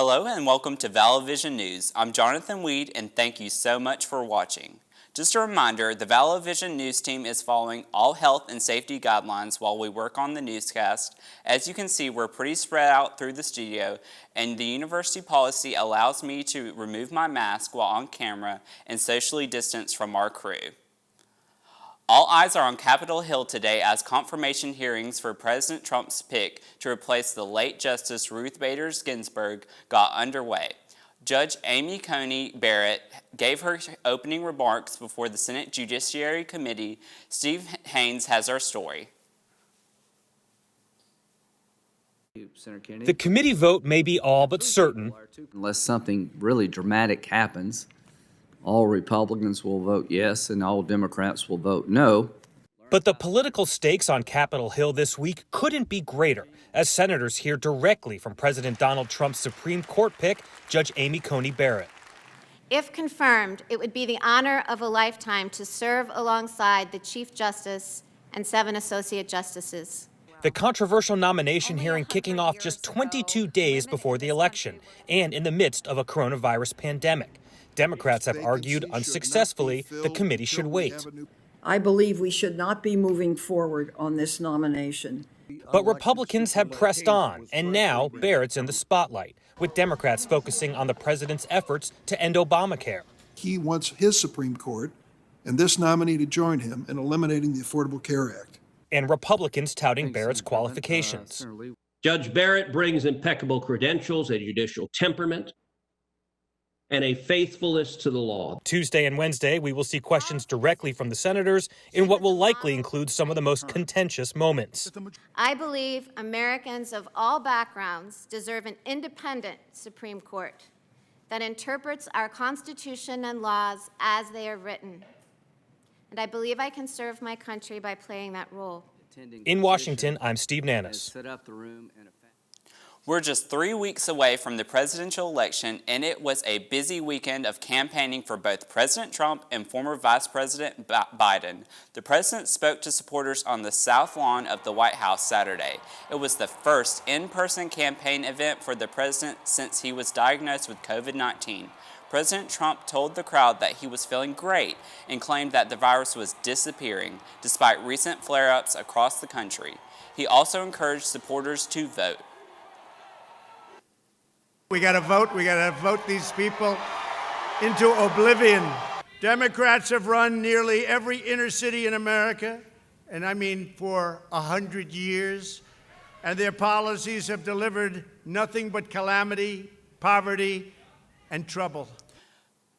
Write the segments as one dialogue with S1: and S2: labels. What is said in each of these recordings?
S1: Hello and welcome to Vallo Vision News. I'm Jonathan Weed and thank you so much for watching. Just a reminder, the Vallo Vision News team is following all health and safety guidelines while we work on the newscast. As you can see, we're pretty spread out through the studio, and the university policy allows me to remove my mask while on camera and socially distance from our crew. All eyes are on Capitol Hill today as confirmation hearings for President Trump's pick to replace the late Justice Ruth Bader Ginsburg got underway. Judge Amy Coney Barrett gave her opening remarks before the Senate Judiciary Committee. Steve Haynes has our story.
S2: The committee vote may be all but certain.
S3: Unless something really dramatic happens, all Republicans will vote yes and all Democrats will vote no.
S2: But the political stakes on Capitol Hill this week couldn't be greater, as senators hear directly from President Donald Trump's Supreme Court pick, Judge Amy Coney Barrett.
S4: If confirmed, it would be the honor of a lifetime to serve alongside the Chief Justice and 7 Associate Justices.
S2: The controversial nomination hearing kicking off just 22 days before the election and in the midst of a coronavirus pandemic. Democrats have argued unsuccessfully the committee should wait.
S5: I believe we should not be moving forward on this nomination.
S2: But Republicans have pressed on, and now Barrett's in the spotlight, with Democrats focusing on the president's efforts to end Obamacare.
S6: He wants his Supreme Court and this nominee to join him in eliminating the Affordable Care Act.
S2: And Republicans touting Barrett's qualifications.
S7: Judge Barrett brings impeccable credentials, a judicial temperament, and a faithfulness to the law.
S2: Tuesday and Wednesday, we will see questions directly from the senators in what will likely include some of the most contentious moments.
S4: I believe Americans of all backgrounds deserve an independent Supreme Court that interprets our Constitution and laws as they are written. And I believe I can serve my country by playing that role.
S2: In Washington, I'm Steve Nannis.
S1: We're just 3 weeks away from the presidential election, and it was a busy weekend of campaigning for both President Trump and former Vice President Biden. The president spoke to supporters on the South Lawn of the White House Saturday. It was the first in-person campaign event for the president since he was diagnosed with COVID-19. President Trump told the crowd that he was feeling great and claimed that the virus was disappearing, despite recent flare-ups across the country. He also encouraged supporters to vote.
S8: We got to vote these people into oblivion. Democrats have run nearly every inner city in America, and I mean for 100 years, and their policies have delivered nothing but calamity, poverty, and trouble.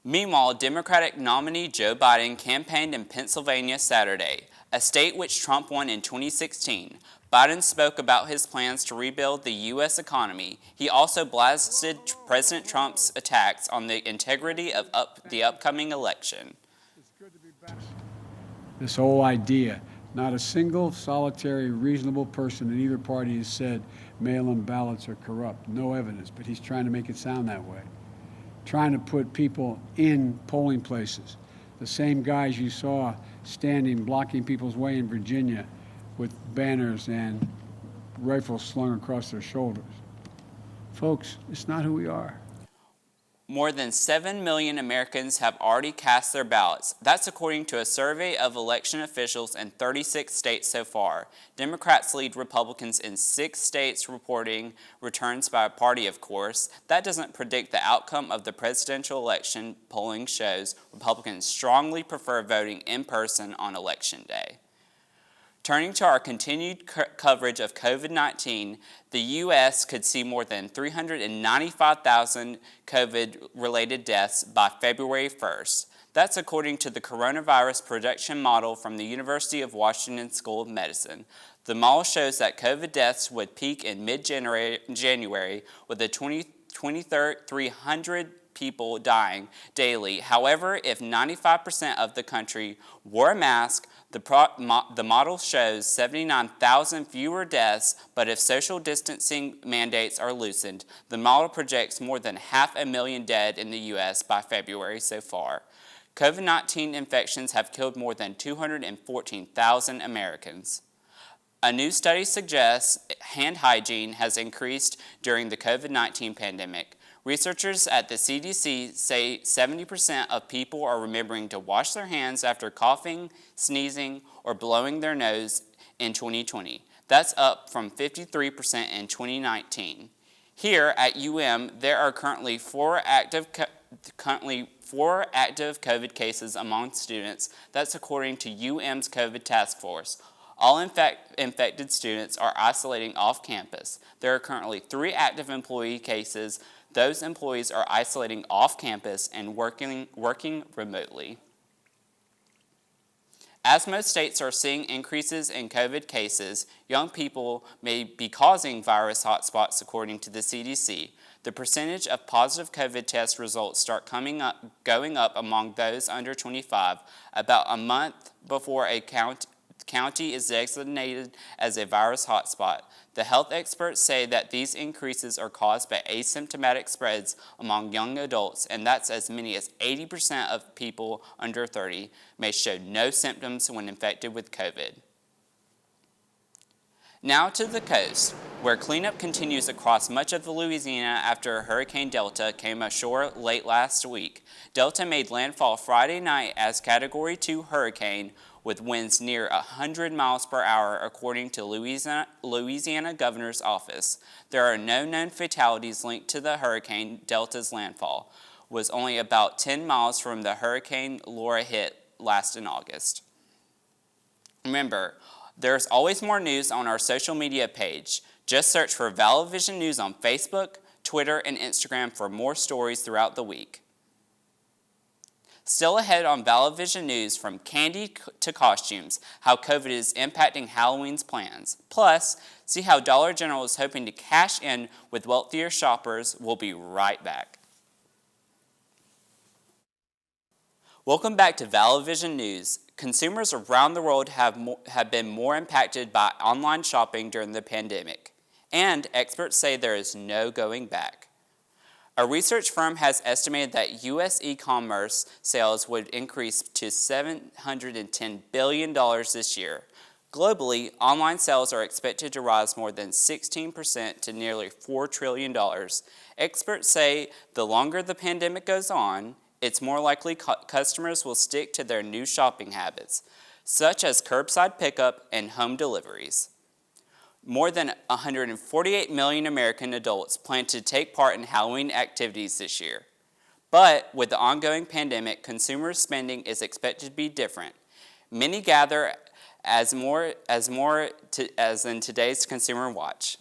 S1: Meanwhile, Democratic nominee Joe Biden campaigned in Pennsylvania Saturday, a state which Trump won in 2016. Biden spoke about his plans to rebuild the U.S. economy. He also blasted President Trump's attacks on the integrity of the upcoming election.
S9: This whole idea, not a single solitary reasonable person in either party has said mail-in ballots are corrupt. No evidence, but he's trying to make it sound that way. Trying to put people in polling places. The same guys you saw standing, blocking people's way in Virginia with banners and rifles slung across their shoulders. Folks, it's not who we are.
S1: More than 7 million Americans have already cast their ballots. That's according to a survey of election officials in 36 states so far. Democrats lead Republicans in 6 states, reporting returns by a party, of course. That doesn't predict the outcome of the presidential election. Polling shows Republicans strongly prefer voting in person on Election Day. Turning to our continued coverage of COVID-19, the U.S. could see more than 395,000 COVID-related deaths by February 1st. That's according to the coronavirus projection model from the University of Washington School of Medicine. The model shows that COVID deaths would peak in mid-January with a 2,300 people dying daily. However, if 95% of the country wore a mask, the model shows 79,000 fewer deaths, but if social distancing mandates are loosened, the model projects more than 500,000 dead in the U.S. by February so far. COVID-19 infections have killed more than 214,000 Americans. A new study suggests hand hygiene has increased during the COVID-19 pandemic. Researchers at the CDC say 70% of people are remembering to wash their hands after coughing, sneezing, or blowing their nose in 2020. That's up from 53% in 2019. Here at there are currently four active COVID cases among students. That's according to UM's COVID task force. All infected students are isolating off campus. There are currently 3 active employee cases. Those employees are isolating off campus and working remotely. As most states are seeing increases in COVID cases, young people may be causing virus hotspots according to the CDC. The percentage of positive COVID test results start going up among those under 25 about a month before a county is designated as a virus hotspot. The health experts say that these increases are caused by asymptomatic spreads among young adults, and that's as many as 80% of people under 30 may show no symptoms when infected with COVID. Now to the coast, where cleanup continues across much of Louisiana after Hurricane Delta came ashore late last week. Delta made landfall Friday night as Category 2 hurricane with winds near 100 miles per hour, according to Louisiana Governor's Office. There are no known fatalities linked to the Hurricane Delta's landfall. It was only about 10 miles from the Hurricane Laura hit last in August. Remember, there's always more news on our social media page. Just search for Vallo Vision News on Facebook, Twitter, and Instagram for more stories throughout the week. Still ahead on Vallo Vision News, from candy to costumes, how COVID is impacting Halloween's plans. Plus, see how Dollar General is hoping to cash in with wealthier shoppers. We'll be right back. Welcome back to Vallo Vision News. Consumers around the world have been more impacted by online shopping during the pandemic, and experts say there is no going back. A research firm has estimated that U.S. e-commerce sales would increase to $710 billion this year. Globally, online sales are expected to rise more than 16% to nearly $4 trillion. Experts say the longer the pandemic goes on, it's more likely customers will stick to their new shopping habits, such as curbside pickup and home deliveries. More than 148 million American adults plan to take part in Halloween activities this year. But with the ongoing pandemic, consumer spending is expected to be different. Many gather as in today's Consumer Watch.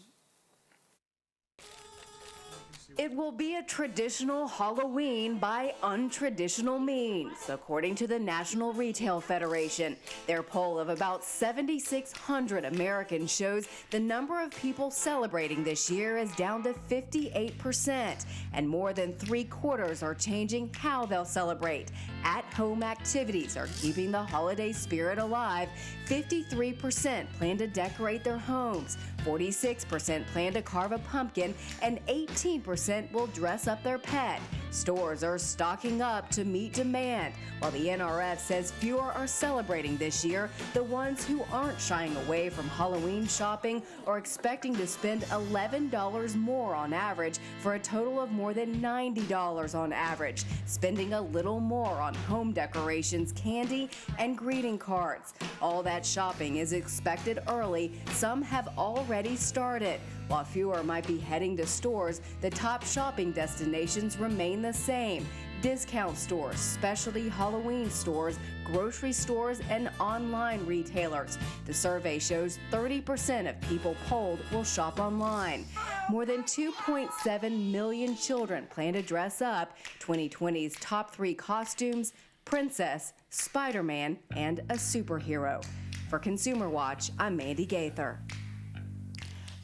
S10: It will be a traditional Halloween by untraditional means, according to the National Retail Federation. Their poll of about 7,600 Americans shows the number of people celebrating this year is down to 58%, and more than 3/4 are changing how they'll celebrate. At-home activities are keeping the holiday spirit alive. 53% plan to decorate their homes, 46% plan to carve a pumpkin, and 18% will dress up their pet. Stores are stocking up to meet demand. While the NRF says fewer are celebrating this year, the ones who aren't shying away from Halloween shopping are expecting to spend $11 more on average for a total of more than $90 on average, spending a little more on home decorations, candy, and greeting cards. All that shopping is expected early. Some have already started. While fewer might be heading to stores, the top shopping destinations remain the same: discount stores, specialty Halloween stores, grocery stores, and online retailers. The survey shows 30% of people polled will shop online. More than 2.7 million children plan to dress up. 2020's top 3 costumes: princess, Spider-Man, and a superhero. For Consumer Watch, I'm Mandy Gaither.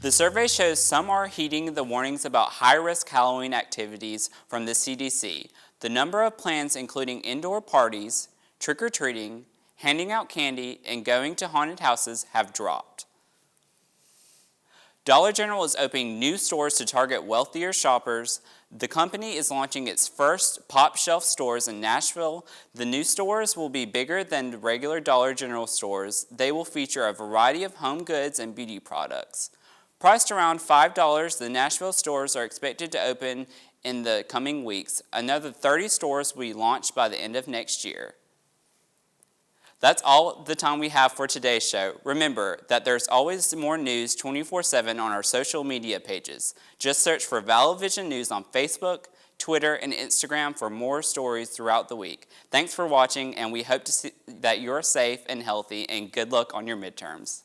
S1: The survey shows some are heeding the warnings about high-risk Halloween activities from the CDC. The number of plans including indoor parties, trick-or-treating, handing out candy, and going to haunted houses have dropped. Dollar General is opening new stores to target wealthier shoppers. The company is launching its first pop shelf stores in Nashville. The new stores will be bigger than the regular Dollar General stores. They will feature a variety of home goods and beauty products. Priced around $5, the Nashville stores are expected to open in the coming weeks. Another 30 stores will be launched by the end of next year. That's all the time we have for today's show. Remember that there's always more news 24/7 on our social media pages. Just search for Vallo Vision News on Facebook, Twitter, and Instagram for more stories throughout the week. Thanks for watching, and we hope to see that you're safe and healthy, and good luck on your midterms.